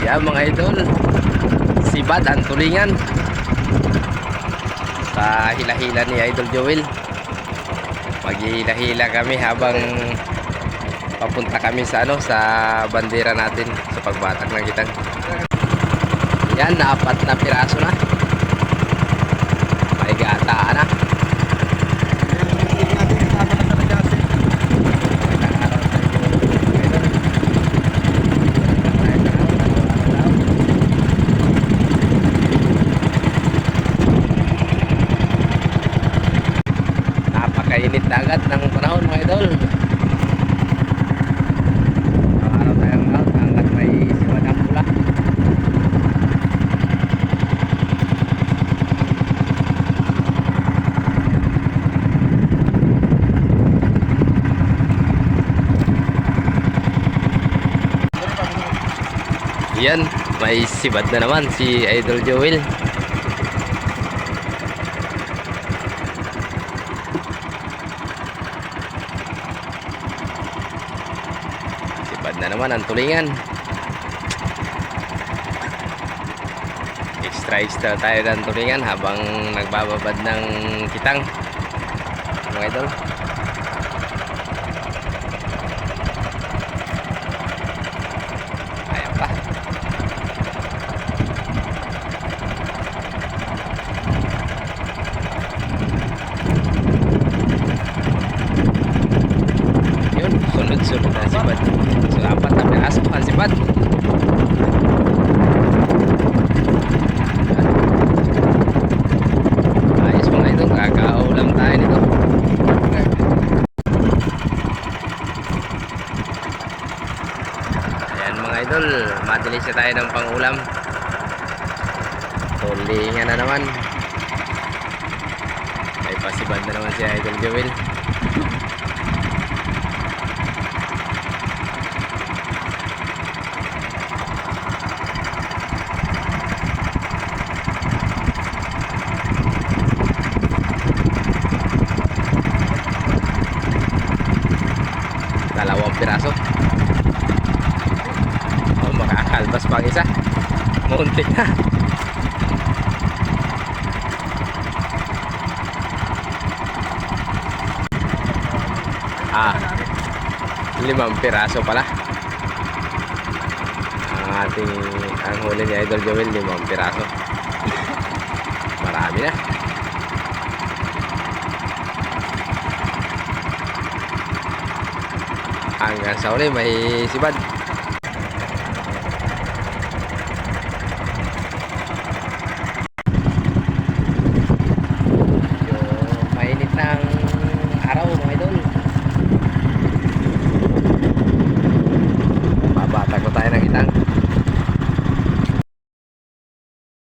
Yan mga idol, sibad ang tulingan sa hila-hila ni Idol Joel. Maghihila-hila kami habang papunta kami sa sa bandera natin sa pagbatak ng kitang. Yan, 4 na piraso na. May gata na. Napakainit na agad ng panahon mga idol. Araw tayong out hanggat may siwadang pula. Yan, may sibad na naman si Idol Joel. Sibad na naman ang tulingan. Extra tayo ng tulingan habang nagbababad ng kitang mga idol. Ayan pa. Yun, sunod-sunod na sibad. So 4 na piraso ang sibad. Ayos mga idol, kakaulam tayo nito. Ayan mga idol, madilis na tayo ng pangulam. Tulingan na naman. May pasibad na naman si Idol Joel. Dalawang piraso. O makakalbas pang isa. Muntik na. Ah, 5 piraso pala. Ang huli ni Idol Joel, 5 piraso. Marami na. Hanggang sa uli may sibad.